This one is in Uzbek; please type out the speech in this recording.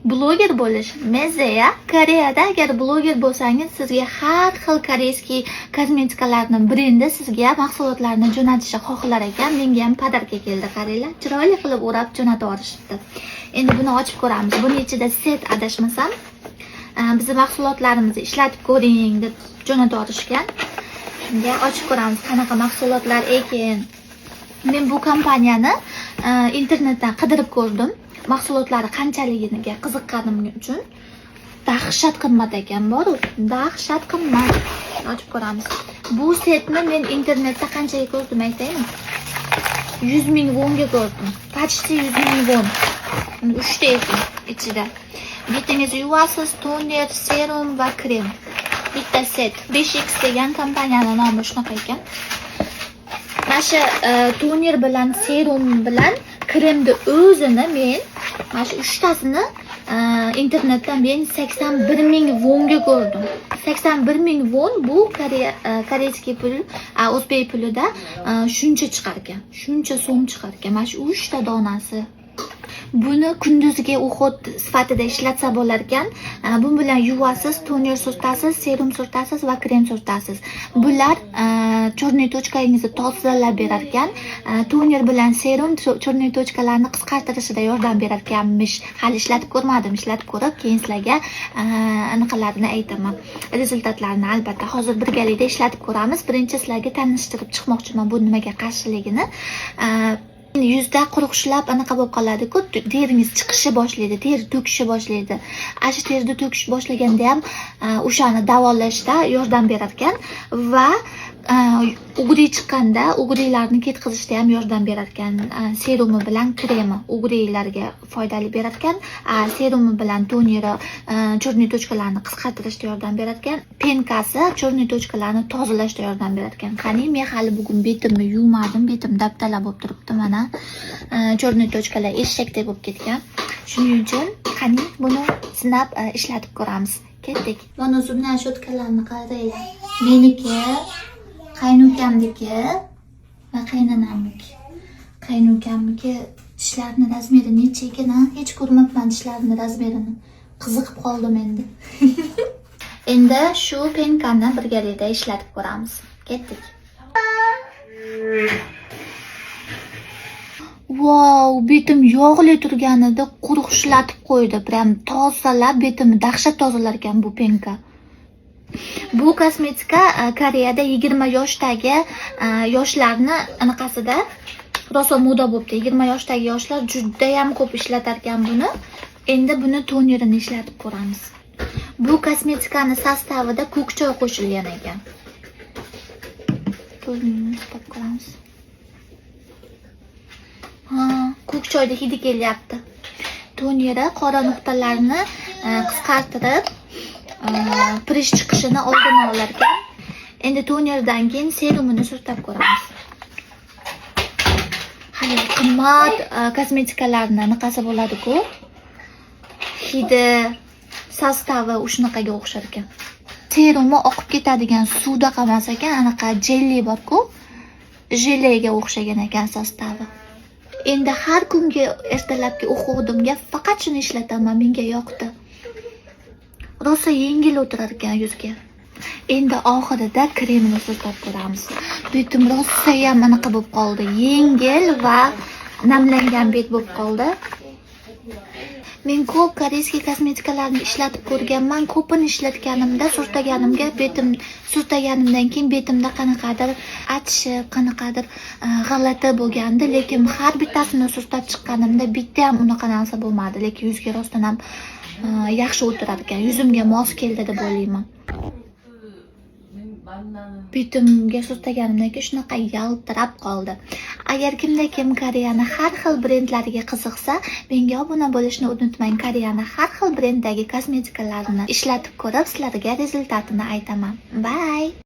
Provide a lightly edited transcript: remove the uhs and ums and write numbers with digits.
Bloger bo'lish mezza. Koreyada agar bloger bo'lsangiz, sizga har xil koreyskiy kosmetikalarni brendi sizga mahsulotlarni jo'natishni xohlar ekan. Menga ham podarka keldi, qaranglar. Chiroyli qilib o'rab jo'natib yuborishibdi. Endi buni ochib ko'ramiz. Buni ichida set adashmasam, bizni mahsulotlarimizni ishlatib ko'ring deb jo'natib yuborishgan. Shunga ochib ko'ramiz, qanaqa mahsulotlar ekan. Men bu kompaniyani internetdan qidirib ko'rdim. Mahsulotlari qanchaligiga qiziqqanim uchun dahshat qimmat ekan, boru dahshat qimmat. Ochib ko'ramiz. Bu setni men internetda qanchaga ko'rdim aytaymi? 100 ming wonga ko'rdim. Почти 100 ming won. 3 ta ekan ichida. Bittangiz yuvasiz, toner, serum va krem. Bitta set. 5X degan kompaniyaning nomi shunaqa ekan. Mana shu toner bilan serum bilan kremni o'zini men mana shu 3 tasini internetdan men 81 ming wonga ko'rdim. 81 ming won bu koreyskiy pul, o'zbek pulida shuncha chiqar ekan. Shuncha so'm chiqar ekan. Mana shu 3 ta donasi. Buni kunduzgi o'xot sifatida ishlatsa bo'lar ekan. Bu bilan yuvasiz, toner surtasiz, serum surtasiz va krem surtasiz. Bular chorniy tochkangizni tozalab berar ekan. Toner bilan serum chorniy tochkalarni qisqartirishida yordam berar ekanmish. Hali ishlatib ko'rmadim, ishlatib ko'rib keyin sizlarga anaqalarini aytaman. Rezultatlarini albatta hozir birgalikda ishlatib ko'ramiz. Birinchi sizlarga tanishtirib chiqmoqchiman bu nimaga qarshiligini. Yuzda quruqshilab anaqa bo'lib qoladi-ku, teringiz chiqishi boshlaydi, teri to'kishi boshlaydi. Ashi terida to'kish boshlaganda ham o'shani davolashda yordam berar ekan va ugri chiqqanda ugrilarni ketkazishda ham yordam berar ekan. Serumi bilan kremi ugrilarga foydali berar ekan, serumi bilan toneri chorniy tochkalarni qisqartirishda yordam berar ekan, penkasi chorniy tochkalarni tozalashda yordam berar ekan. Qani, men hali bugun betimni yuvmadim, betim dabdala bo'lib turibdi mana. Chorniy tochkalar eshakdek bo'lib ketgan. Shuning uchun qani buni sinab ishlatib ko'ramiz. Ketdik. Mana o'zimdan shotkalarni qaranglar. Meniki, qaynukamniki va qaynonamniki. Qaynukamniki tishlarini razmeri necha ekan? Hech ko'rmabman tishlarini razmerini. Qiziqib qoldim endi. Endi shu penkani birgalikda ishlatib ko'ramiz. Ketdik. Wow, betim yog'li turganida quruqshlatib qo'ydi. Prям tozalab betimni dahshat tozalar ekan bu penka. Bu kosmetika Koreyada 20 yoshdagi yoshlarni anaqasida rosa moda bo'libdi. 20 yoshdagi yoshlar juda ham ko'p ishlatar ekan buni. Endi buni tonerini ishlatib ko'ramiz. Bu kosmetikaning sostavida ko'k choy qo'shilgan ekan. To'yni ishlab ko'ramiz. Ko'k choyda hidi kelyapti. Toneri qora nuqtalarni qisqartirib, pirish chiqishini oldini olar ekan. Endi tonerdan keyin serumini surtab ko'ramiz. Hali qimmat kosmetikalarning anaqasi bo'ladi-ku. Hidi, sostavi o'shanaqaga o'xshar ekan. Serumi oqib ketadigan suvda qolmas ekan, anaqa jelli bor-ku. Jelega o'xshagan ekan sostavi. Endi har kungi ertalabki o'quvdimga faqat shuni ishlataman, menga yoqdi. Rosa yengil o'tirar ekan yuzga. Endi oxirida kremini surtab ko'ramiz. Betim rosa ham anaqa bo'lib qoldi, yengil va namlangan bet bo'lib qoldi. Men ko'p koreyskiy kosmetikalarni ishlatib ko'rganman. Ko'pini ishlatganimda, surtaganimdan keyin betimda qanaqadir achishib, qanaqadir g'alati bo'lgandi, lekin har bittasini surtab chiqqanimda bitta ham unaqa narsa bo'lmadi, lekin yuzga rostdan ham yaxshi o'tirar ekan. Yuzimga mos keldi deb o'ylayman. Betimga surtaganimdan keyin shunaqa yaltirab qoldi. Agar kim Koreyani har xil brendlariga qiziqsa, menga obuna bo'lishni unutmang. Koreyani har xil brenddagi kosmetikalarni ishlatib ko'rib, sizlarga rezultatini aytaman. Bye.